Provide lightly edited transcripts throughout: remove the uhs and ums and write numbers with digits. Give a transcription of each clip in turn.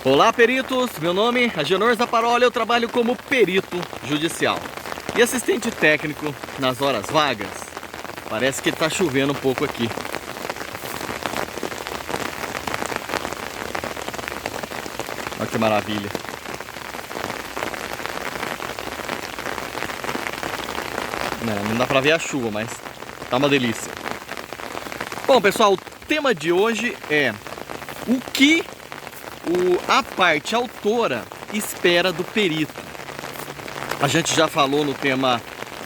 Olá, peritos! Meu nome é Agenor Zaparoli, eu trabalho como perito judicial e assistente técnico nas horas vagas. Parece que está chovendo um pouco aqui. Olha que maravilha! Não dá para ver a chuva, mas tá uma delícia. Bom, pessoal, o tema de hoje é o que a parte autora espera do perito. A gente já falou no tema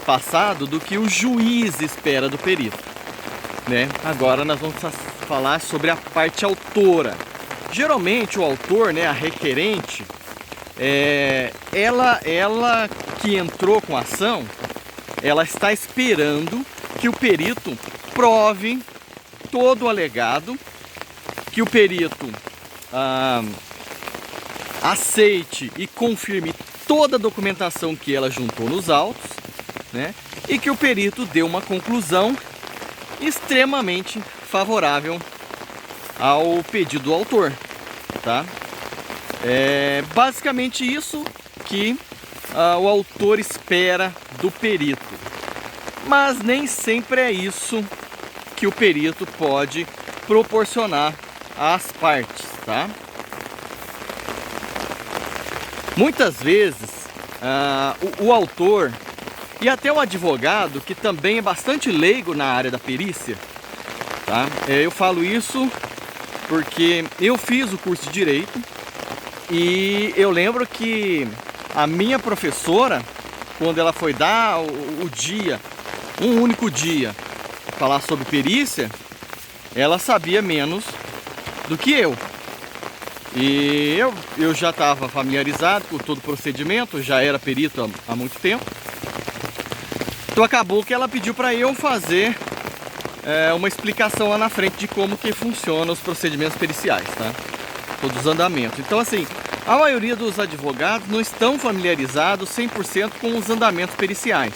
passado do que o juiz espera do perito, né? Agora nós vamos falar sobre a parte autora. Geralmente o autor, né, a requerente, ela que entrou com a ação, ela está esperando que o perito prove todo o alegado, que o perito aceite e confirme toda a documentação que ela juntou nos autos, né? E que o perito dê uma conclusão extremamente favorável ao pedido do autor, tá? É basicamente isso que o autor espera do perito, mas nem sempre é isso que o perito pode proporcionar às partes, tá? Muitas vezes o autor e até o advogado, que também é bastante leigo na área da perícia, tá? Eu falo isso porque eu fiz o curso de Direito e eu lembro que a minha professora, quando ela foi dar um único dia, falar sobre perícia, ela sabia menos do que eu. E eu já estava familiarizado com todo o procedimento, já era perito há muito tempo. Então acabou que ela pediu para eu fazer uma explicação lá na frente de como que funcionam os procedimentos periciais, tá? Todos os andamentos. Então assim, a maioria dos advogados não estão familiarizados 100% com os andamentos periciais.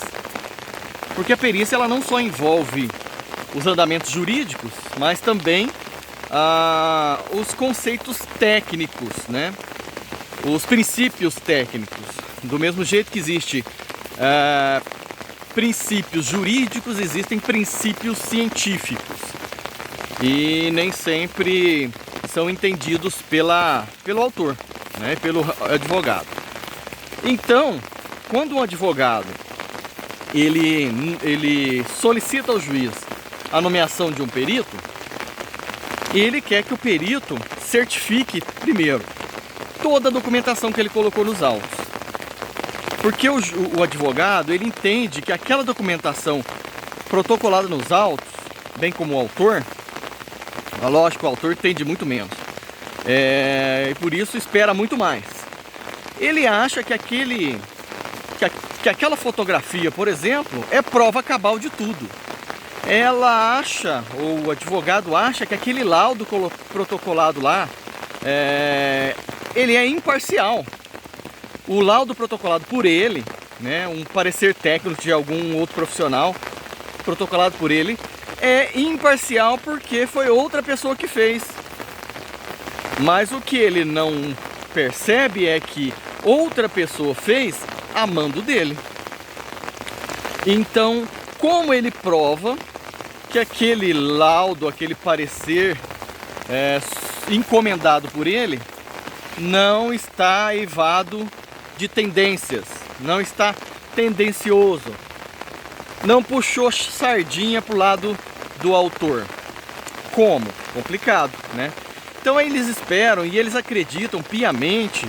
Porque a perícia ela não só envolve os andamentos jurídicos, mas também os conceitos técnicos, né? Os princípios técnicos. Do mesmo jeito que existe princípios jurídicos, existem princípios científicos. E nem sempre são entendidos pelo autor, né? Pelo advogado. Então, quando um advogado ele solicita ao juiz a nomeação de um perito, ele quer que o perito certifique primeiro toda a documentação que ele colocou nos autos. Porque o advogado, ele entende que aquela documentação protocolada nos autos, bem como o autor, lógico, o autor entende muito menos, e por isso espera muito mais. Ele acha que aquela fotografia, por exemplo, é prova cabal de tudo. Ela acha, ou o advogado acha, que aquele laudo protocolado lá, ele é imparcial. O laudo protocolado por ele, né, um parecer técnico de algum outro profissional protocolado por ele, é imparcial porque foi outra pessoa que fez. Mas o que ele não percebe é que outra pessoa fez a mando dele. Então, como ele prova que aquele laudo, aquele parecer encomendado por ele não está eivado de tendências, não está tendencioso, não puxou sardinha para o lado do autor? Como? Complicado, né? Então eles esperam e eles acreditam piamente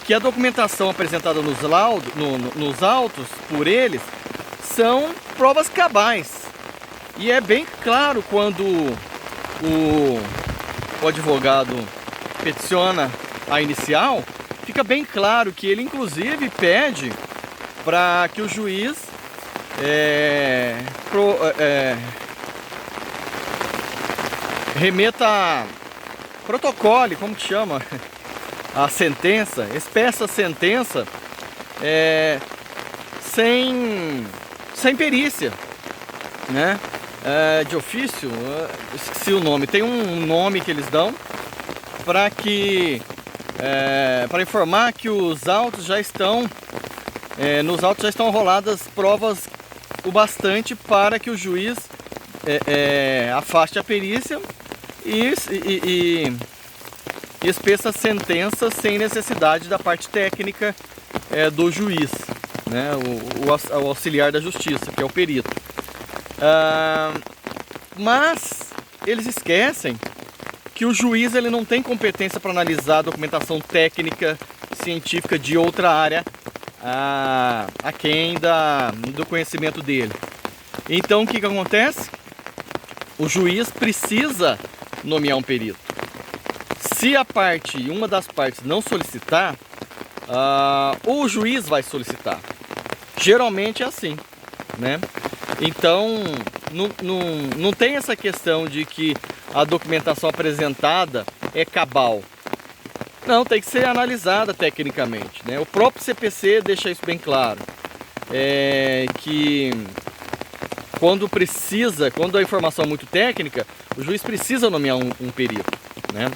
que a documentação apresentada nos autos por eles são provas cabais. E é bem claro quando o advogado peticiona a inicial, fica bem claro que ele inclusive pede para que o juiz remeta, protocole, como que chama? A sentença, espeça a sentença sem perícia, né? De ofício, esqueci o nome, tem um nome que eles dão para que para informar que os autos já estão, nos autos já estão roladas provas o bastante para que o juiz afaste a perícia e expeça a sentença sem necessidade da parte técnica do juiz, né? O auxiliar da justiça, que é o perito. Mas eles esquecem que o juiz ele não tem competência para analisar a documentação técnica científica de outra área aquém do conhecimento dele. Então o que acontece? O juiz precisa nomear um perito. Se uma das partes não solicitar, o juiz vai solicitar. Geralmente é assim, né? Então não tem essa questão de que a documentação apresentada é cabal. Não, tem que ser analisada tecnicamente, né? O próprio CPC deixa isso bem claro. Que quando a informação é muito técnica, o juiz precisa nomear um perito, né?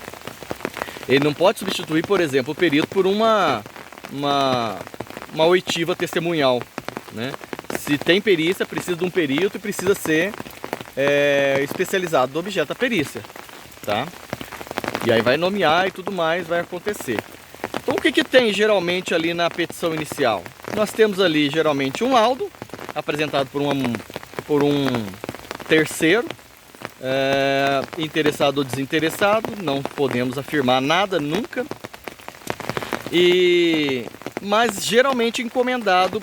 Ele não pode substituir, por exemplo, o perito por uma oitiva testemunhal, né? Se tem perícia, precisa de um perito e precisa ser especializado no objeto da perícia, tá? E aí vai nomear e tudo mais vai acontecer. Então o que tem geralmente ali na petição inicial? Nós temos ali geralmente um laudo apresentado por um terceiro, interessado ou desinteressado, não podemos afirmar nada nunca, mas geralmente encomendado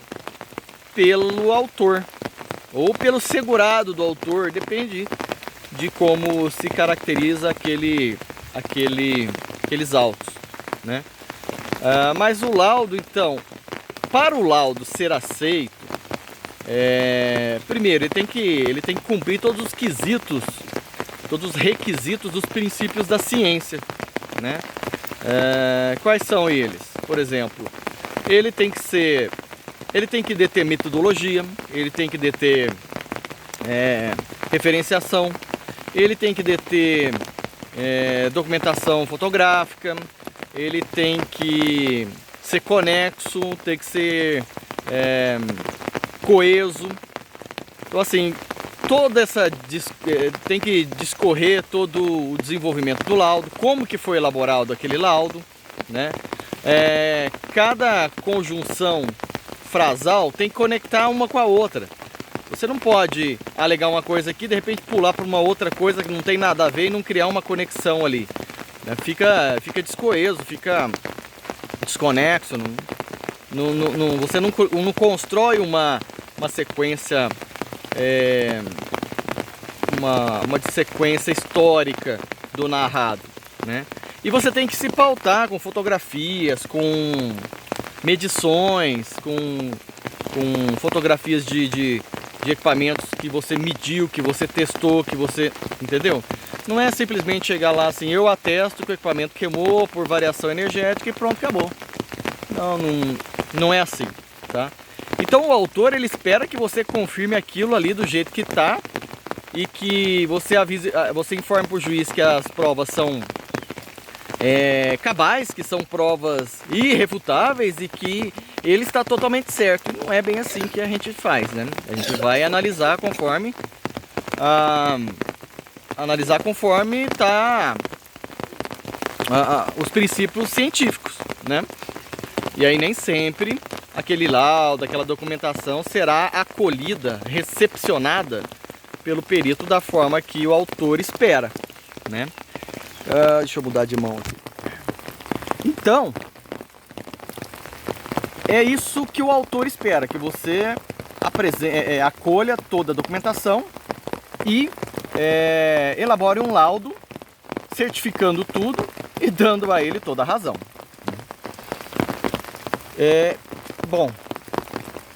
pelo autor ou pelo segurado do autor, depende de como se caracteriza aqueles autos, né? Mas o laudo, então, para o laudo ser aceito, primeiro ele tem que cumprir todos os requisitos dos princípios da ciência, né? Quais são eles? Por exemplo, ele tem que deter metodologia, ele tem que deter referenciação, ele tem que deter documentação fotográfica, ele tem que ser conexo, tem que ser coeso. Então assim, tem que discorrer todo o desenvolvimento do laudo, como que foi elaborado aquele laudo, né? Cada conjunção frasal tem que conectar uma com a outra. Você não pode alegar uma coisa aqui e de repente pular para uma outra coisa que não tem nada a ver e não criar uma conexão ali, né? Fica descoeso, fica desconexo. Você não constrói uma sequência, uma sequência histórica do narrado, né? E você tem que se pautar com fotografias, com medições, com fotografias de equipamentos que você mediu, que você testou, que você... Entendeu? Não é simplesmente chegar lá assim, eu atesto que o equipamento queimou por variação energética e pronto, acabou. Não é assim, tá? Então o autor, ele espera que você confirme aquilo ali do jeito que tá e que você informe para o juiz que as provas são cabais, que são provas irrefutáveis e que ele está totalmente certo. Não é bem assim que a gente faz, né? A gente vai analisar conforme os princípios científicos, né? E aí nem sempre aquele laudo, aquela documentação será acolhida, recepcionada pelo perito da forma que o autor espera, né? Deixa eu mudar de mão aqui. Então, é isso que o autor espera, que você acolha toda a documentação e elabore um laudo certificando tudo e dando a ele toda a razão. Bom,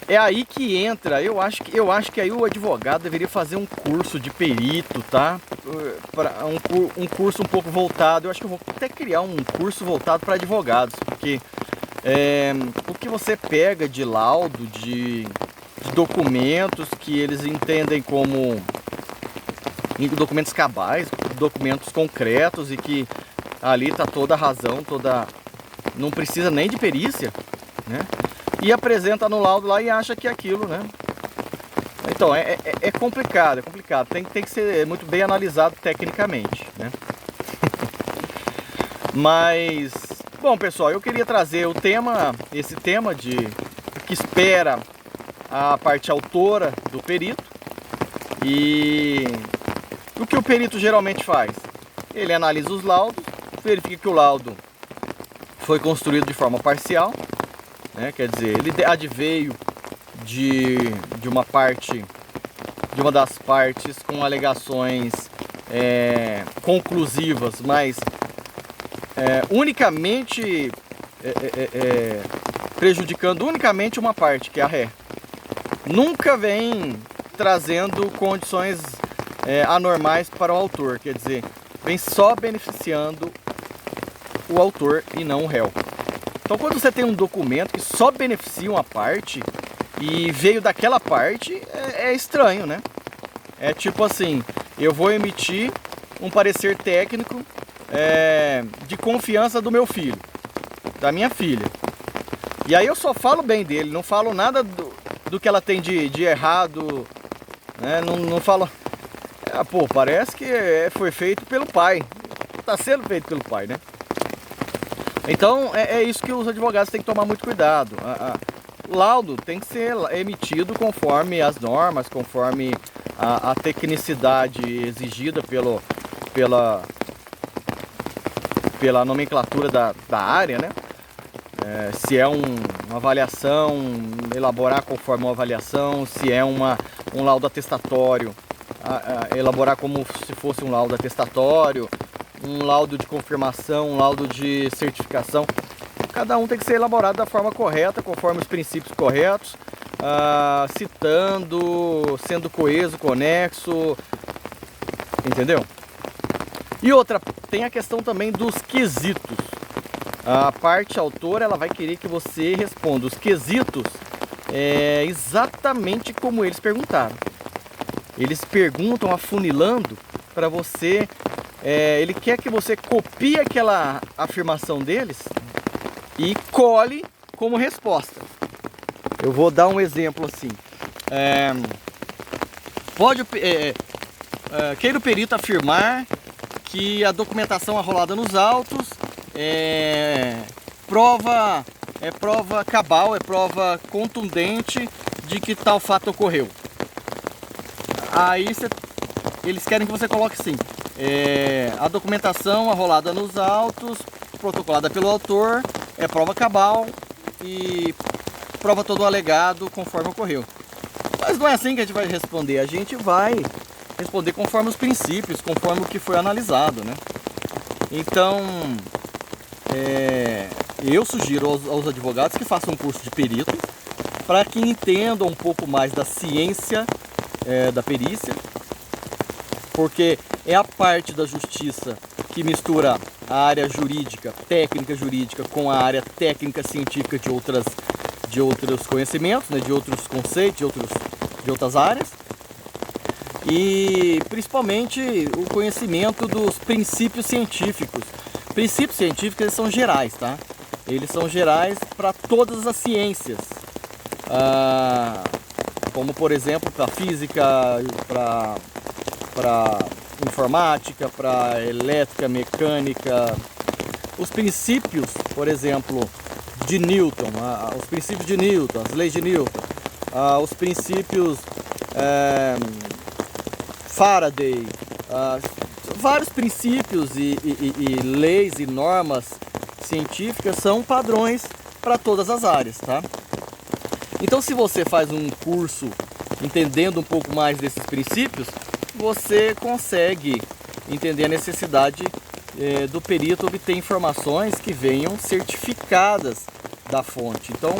é aí que entra, eu acho que aí o advogado deveria fazer um curso de perito, tá? Um curso um pouco voltado, eu acho que eu vou até criar um curso voltado para advogados, porque o que você pega de laudo, de documentos que eles entendem como documentos cabais, documentos concretos e que ali está toda a razão, não precisa nem de perícia, né? E apresenta no laudo lá e acha que é aquilo, né? Então, é complicado, tem que ser muito bem analisado tecnicamente, né? Mas, bom pessoal, eu queria trazer esse tema de o que espera a parte autora do perito. E o que o perito geralmente faz? Ele analisa os laudos, verifica que o laudo foi construído de forma parcial, né? Quer dizer, ele adveio de uma das partes com alegações conclusivas, mas unicamente prejudicando unicamente uma parte, que é a ré. Nunca vem trazendo condições anormais para o autor, quer dizer, vem só beneficiando o autor e não o réu. Então, quando você tem um documento que só beneficia uma parte e veio daquela parte, é estranho, né? É tipo assim, eu vou emitir um parecer técnico de confiança do meu filho, da minha filha. E aí eu só falo bem dele, não falo nada do que ela tem de errado, né? Não falo... pô, parece que foi feito pelo pai. Está sendo feito pelo pai, né? Então é isso que os advogados têm que tomar muito cuidado. O laudo tem que ser emitido conforme as normas, conforme a tecnicidade exigida pela nomenclatura da área, né? Se é uma avaliação, elaborar conforme uma avaliação, se é um laudo atestatório, elaborar como se fosse um laudo atestatório, um laudo de confirmação, um laudo de certificação. Cada um tem que ser elaborado da forma correta, conforme os princípios corretos, citando, sendo coeso, conexo, entendeu? E outra, tem a questão também dos quesitos. A parte autora, ela vai querer que você responda os quesitos exatamente como eles perguntaram. Eles perguntam afunilando para você, ele quer que você copie aquela afirmação deles e cole como resposta. Eu vou dar um exemplo assim. Queira o perito afirmar que a documentação arrolada nos autos é prova cabal, é prova contundente de que tal fato ocorreu. Aí eles querem que você coloque assim, a documentação arrolada nos autos, protocolada pelo autor, é prova cabal e prova todo o alegado conforme ocorreu. Mas não é assim que a gente vai responder, a gente vai responder conforme os princípios, conforme o que foi analisado, né? Então, eu sugiro aos advogados que façam um curso de perito para que entendam um pouco mais da ciência da perícia, porque é a parte da justiça que mistura a área jurídica, técnica jurídica, com a área técnica científica de outros conhecimentos, né, de outros conceitos, de outras áreas, e principalmente o conhecimento dos princípios científicos. Princípios científicos, eles são gerais, tá? Eles são gerais para todas as ciências, como por exemplo para física, para informática, para elétrica, mecânica. Os princípios, por exemplo, de Newton, os princípios de Newton, as leis de Newton, os princípios Faraday, vários princípios e leis e normas científicas são padrões para todas as áreas, tá? Então, se você faz um curso entendendo um pouco mais desses princípios, você consegue entender a necessidade do perito obter informações que venham certificadas da fonte. Então,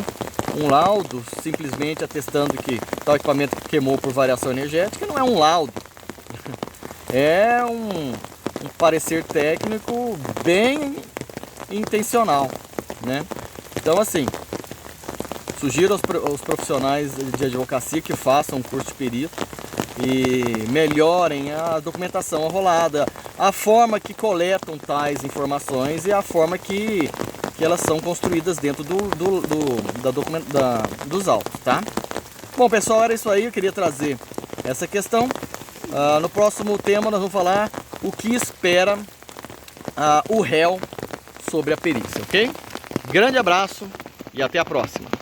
um laudo simplesmente atestando que tal equipamento queimou por variação energética não é um laudo. É um parecer técnico bem intencional, né? Então, assim, sugiro aos profissionais de advocacia que façam um curso de perito e melhorem a documentação arrolada, a forma que coletam tais informações e a forma que que elas são construídas dentro dos autos, tá? Bom, pessoal, era isso aí, eu queria trazer essa questão. No próximo tema nós vamos falar o que espera o réu sobre a perícia, ok? Grande abraço e até a próxima.